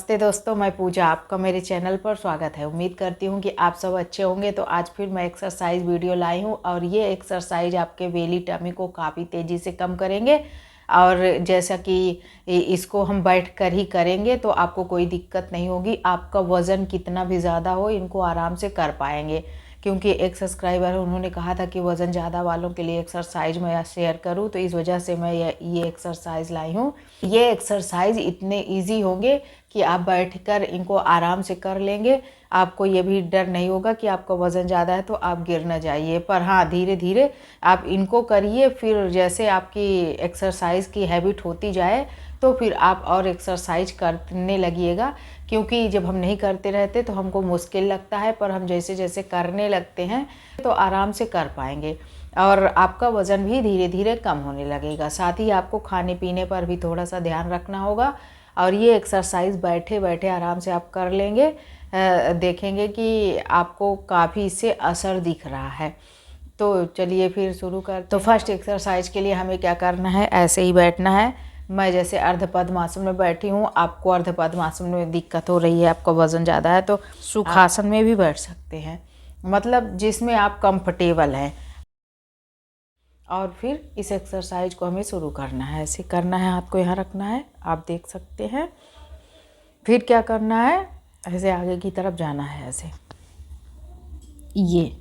नमस्ते दोस्तों, मैं पूजा, आपका मेरे चैनल पर स्वागत है। उम्मीद करती हूँ कि आप सब अच्छे होंगे। तो आज फिर मैं एक्सरसाइज वीडियो लाई हूँ और ये एक्सरसाइज आपके बेली टमी को काफ़ी तेज़ी से कम करेंगे। और जैसा कि इसको हम बैठ कर ही करेंगे तो आपको कोई दिक्कत नहीं होगी। आपका वज़न कितना भी ज़्यादा हो, इनको आराम से कर पाएंगे। क्योंकि एक सब्सक्राइबर है, उन्होंने कहा था कि वज़न ज़्यादा वालों के लिए एक्सरसाइज मैं शेयर करूं, तो इस वजह से मैं ये एक्सरसाइज लाई हूं। ये एक्सरसाइज इतने इजी होंगे कि आप बैठकर इनको आराम से कर लेंगे। आपको ये भी डर नहीं होगा कि आपका वज़न ज़्यादा है तो आप गिर ना जाइए। पर हाँ, धीरे धीरे आप इनको करिए, फिर जैसे आपकी एक्सरसाइज की हैबिट होती जाए तो फिर आप और एक्सरसाइज करने लगिएगा। क्योंकि जब हम नहीं करते रहते तो हमको मुश्किल लगता है, पर हम जैसे जैसे करने लगते हैं तो आराम से कर पाएंगे और आपका वज़न भी धीरे धीरे कम होने लगेगा। साथ ही आपको खाने पीने पर भी थोड़ा सा ध्यान रखना होगा। और ये एक्सरसाइज बैठे बैठे आराम से आप कर लेंगे। देखेंगे कि आपको काफ़ी इससे असर दिख रहा है। तो चलिए फिर शुरू कर। तो फर्स्ट एक्सरसाइज के लिए हमें क्या करना है, ऐसे ही बैठना है। मैं जैसे अर्ध पद्मासन में बैठी हूँ, आपको अर्ध पद्मासन में दिक्कत हो रही है, आपका वज़न ज़्यादा है तो सुखासन में भी बैठ सकते हैं, मतलब जिसमें आप कंफर्टेबल हैं। और फिर इस एक्सरसाइज को हमें शुरू करना है। ऐसे करना है, हाथ को यहाँ रखना है, आप देख सकते हैं। फिर क्या करना है, ऐसे आगे की तरफ जाना है। ऐसे ये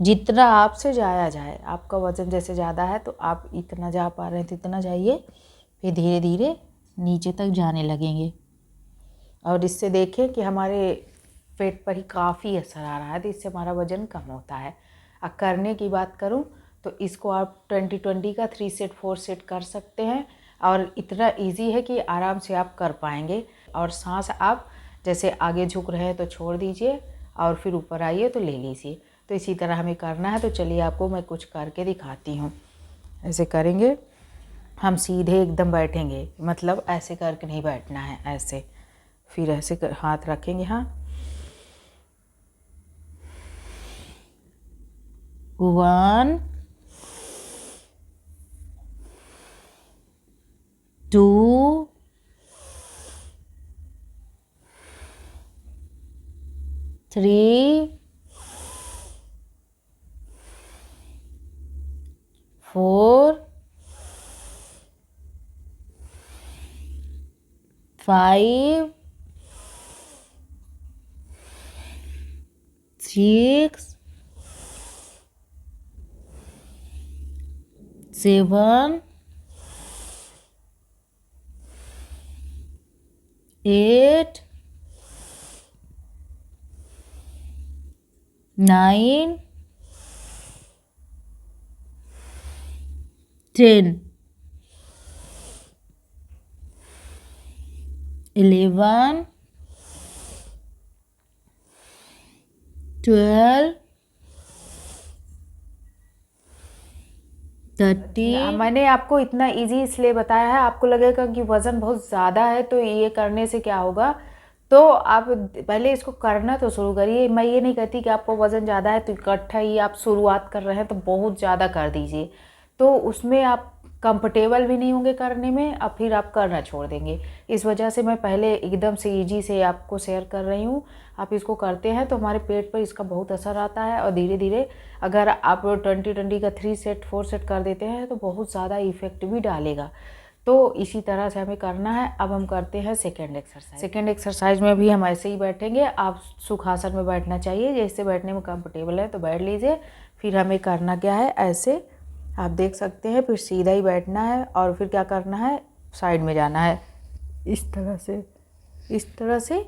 जितना आपसे जाया जाए, आपका वज़न जैसे ज़्यादा है तो आप इतना जा पा रहे हैं तो इतना जाइए। फिर धीरे धीरे नीचे तक जाने लगेंगे और इससे देखें कि हमारे पेट पर ही काफ़ी असर आ रहा है, तो इससे हमारा वज़न कम होता है। अब करने की बात करूं तो इसको आप 20-20 का 3 सेट 4 सेट कर सकते हैं और इतना इजी है कि आराम से आप कर पाएंगे। और सांस आप जैसे आगे झुक रहे हैं तो छोड़ दीजिए और फिर ऊपर आइए तो ले लीजिए। तो इसी तरह हमें करना है। तो चलिए आपको मैं कुछ करके दिखाती हूँ। ऐसे करेंगे, हम सीधे एकदम बैठेंगे, मतलब ऐसे करके नहीं बैठना है, ऐसे। फिर ऐसे हाथ रखेंगे, हाँ, 1 2 3 4 5 6 7 8 9 10 11 12 13। मैंने आपको इतना इजी इसलिए बताया है, आपको लगेगा कि वज़न बहुत ज़्यादा है तो ये करने से क्या होगा, तो आप पहले इसको करना तो शुरू करिए। मैं ये नहीं कहती कि आपको वज़न ज़्यादा है तो इकट्ठा ही आप शुरुआत कर रहे हैं तो बहुत ज़्यादा कर दीजिए, तो उसमें आप कंफर्टेबल भी नहीं होंगे करने में और फिर आप करना छोड़ देंगे। इस वजह से मैं पहले एकदम से इजी से आपको शेयर कर रही हूँ। आप इसको करते हैं तो हमारे पेट पर इसका बहुत असर आता है और धीरे धीरे अगर आप 20-20 का 3 सेट 4 सेट कर देते हैं तो बहुत ज़्यादा इफेक्ट भी डालेगा। तो इसी तरह से हमें करना है। अब हम करते हैं सेकेंड एक्सरसाइज। सेकेंड एक्सरसाइज में भी हम ऐसे ही बैठेंगे। आप सुखासन में बैठना चाहिए, जैसे बैठने में कंफर्टेबल है तो बैठ लीजिए। फिर हमें करना क्या है, ऐसे आप देख सकते हैं, फिर सीधा ही बैठना है और फिर क्या करना है, साइड में जाना है, इस तरह से, इस तरह से,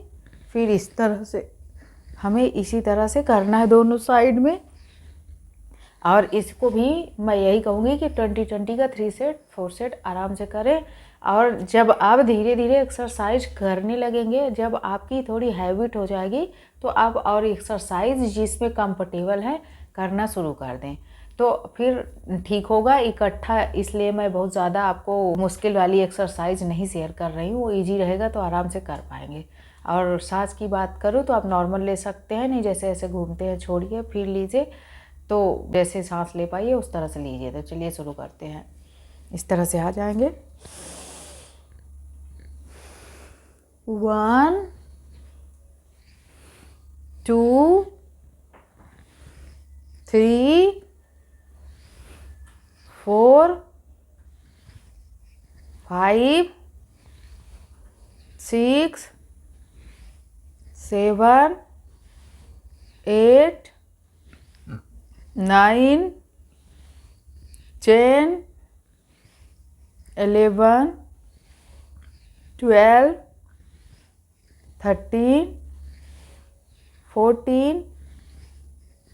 फिर इस तरह से। हमें इसी तरह से करना है दोनों साइड में। और इसको भी मैं यही कहूँगी कि 20-20 का 3 सेट 4 सेट आराम से करें। और जब आप धीरे धीरे एक्सरसाइज करने लगेंगे, जब आपकी थोड़ी हैबिट हो जाएगी तो आप और एक्सरसाइज जिसमें कंफर्टेबल है करना शुरू कर दें, तो फिर ठीक होगा इकट्ठा। इसलिए मैं बहुत ज़्यादा आपको मुश्किल वाली एक्सरसाइज नहीं शेयर कर रही हूँ, वो ईजी रहेगा तो आराम से कर पाएंगे। और सांस की बात करूँ तो आप नॉर्मल ले सकते हैं, नहीं जैसे ऐसे घूमते हैं छोड़िए फिर लीजिए, तो जैसे सांस ले पाइए उस तरह से लीजिए। तो चलिए शुरू करते हैं। इस तरह से आ जाएंगे, 1 2 3 4 5 6 7 8 9 10 11 12 13 14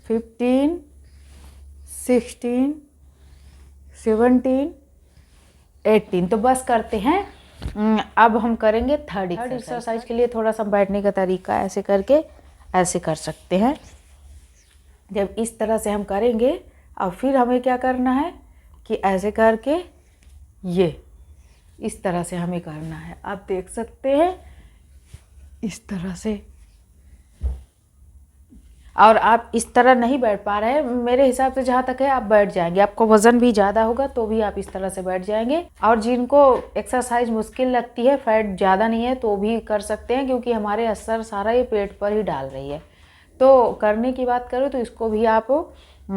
15 16 17 18। तो बस करते हैं। अब हम करेंगे थर्ड एक्सरसाइज के लिए थोड़ा सा बैठने का तरीका ऐसे करके ऐसे कर सकते हैं। जब इस तरह से हम करेंगे और फिर हमें क्या करना है कि ऐसे करके ये इस तरह से हमें करना है। आप देख सकते हैं इस तरह से। और आप इस तरह नहीं बैठ पा रहे हैं, मेरे हिसाब से जहाँ तक है आप बैठ जाएंगे। आपको वज़न भी ज़्यादा होगा तो भी आप इस तरह से बैठ जाएंगे। और जिनको एक्सरसाइज मुश्किल लगती है, फैट ज़्यादा नहीं है, तो भी कर सकते हैं, क्योंकि हमारे असर सारा ये पेट पर ही डाल रही है। तो करने की बात करूँ तो इसको भी आप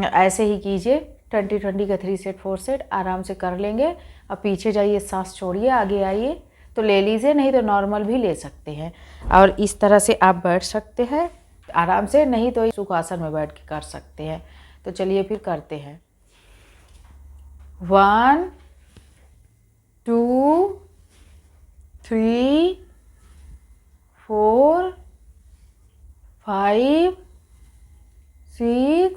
ऐसे ही कीजिए। 20-20 का 3 सेट 4 सेट आराम से कर लेंगे। अब पीछे जाइए, सांस छोड़िए, आगे आइए तो ले लीजिए, नहीं तो नॉर्मल भी ले सकते हैं। और इस तरह से आप बैठ सकते हैं आराम से, नहीं तो सुखासन में बैठ के कर सकते हैं। तो चलिए फिर करते हैं। 1 2 3 4 5 6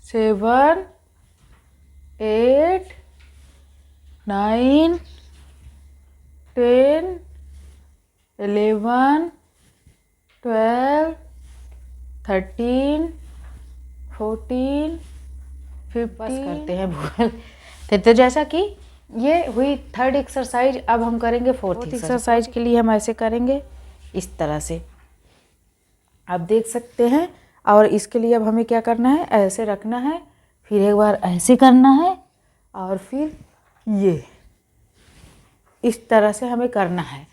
7 8 9 10 11 12 13 14 15। बस करते हैं भूल। तो जैसा कि ये हुई थर्ड एक्सरसाइज। अब हम करेंगे फोर्थ एक्सरसाइज के लिए हम ऐसे करेंगे इस तरह से, आप देख सकते हैं। और इसके लिए अब हमें क्या करना है, ऐसे रखना है, फिर एक बार ऐसे करना है और फिर ये इस तरह से हमें करना है।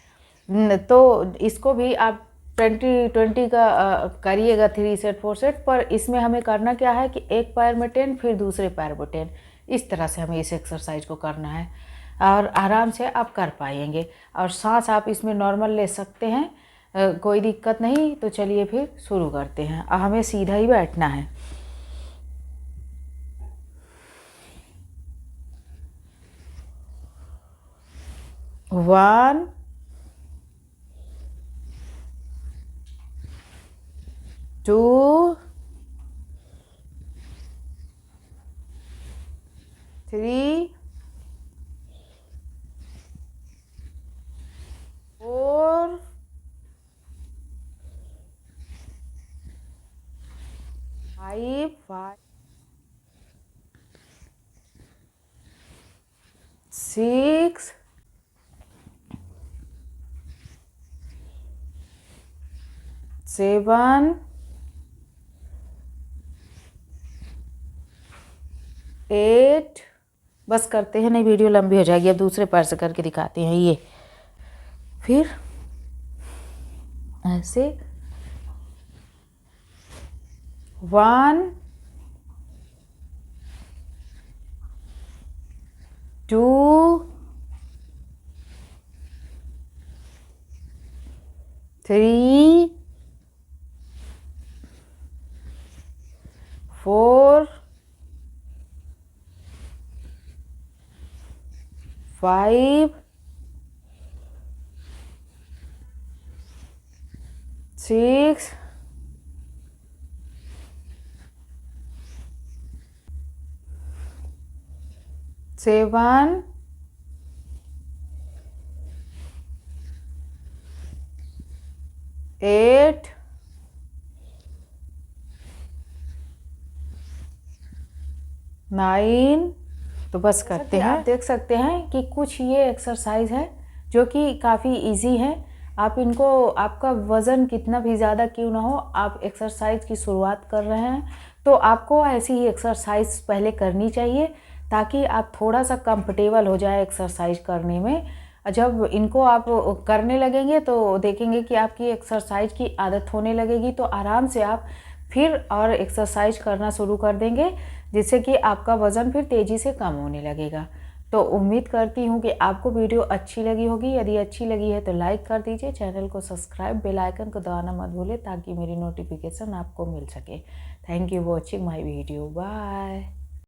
तो इसको भी आप 20-20 का करिएगा 3 सेट 4 सेट। पर इसमें हमें करना क्या है कि एक पैर में 10 फिर दूसरे पैर में 10, इस तरह से हमें इस एक्सरसाइज को करना है और आराम से आप कर पाएंगे। और सांस आप इसमें नॉर्मल ले सकते हैं, कोई दिक्कत नहीं। तो चलिए फिर शुरू करते हैं। हमें सीधा ही बैठना है। वन 2 3 4 5 6 7 8। बस करते हैं, नहीं वीडियो लंबी हो जाएगी। अब दूसरे पैर से करके दिखाते हैं। ये फिर ऐसे 1 2 3 4 5 6 7 8 9। तो बस करते हैं। आप देख सकते हैं कि कुछ ये एक्सरसाइज है जो कि काफ़ी इजी है। आप इनको, आपका वज़न कितना भी ज़्यादा क्यों ना हो, आप एक्सरसाइज की शुरुआत कर रहे हैं तो आपको ऐसी ही एक्सरसाइज पहले करनी चाहिए, ताकि आप थोड़ा सा कंफर्टेबल हो जाए एक्सरसाइज करने में। जब इनको आप करने लगेंगे तो देखेंगे कि आपकी एक्सरसाइज की आदत होने लगेगी, तो आराम से आप फिर और एक्सरसाइज करना शुरू कर देंगे, जिससे कि आपका वज़न फिर तेज़ी से कम होने लगेगा। तो उम्मीद करती हूँ कि आपको वीडियो अच्छी लगी होगी। यदि अच्छी लगी है तो लाइक कर दीजिए, चैनल को सब्सक्राइब, बेल आइकन को दबाना मत भूलें ताकि मेरी नोटिफिकेशन आपको मिल सके। Thank you watching my video. Bye.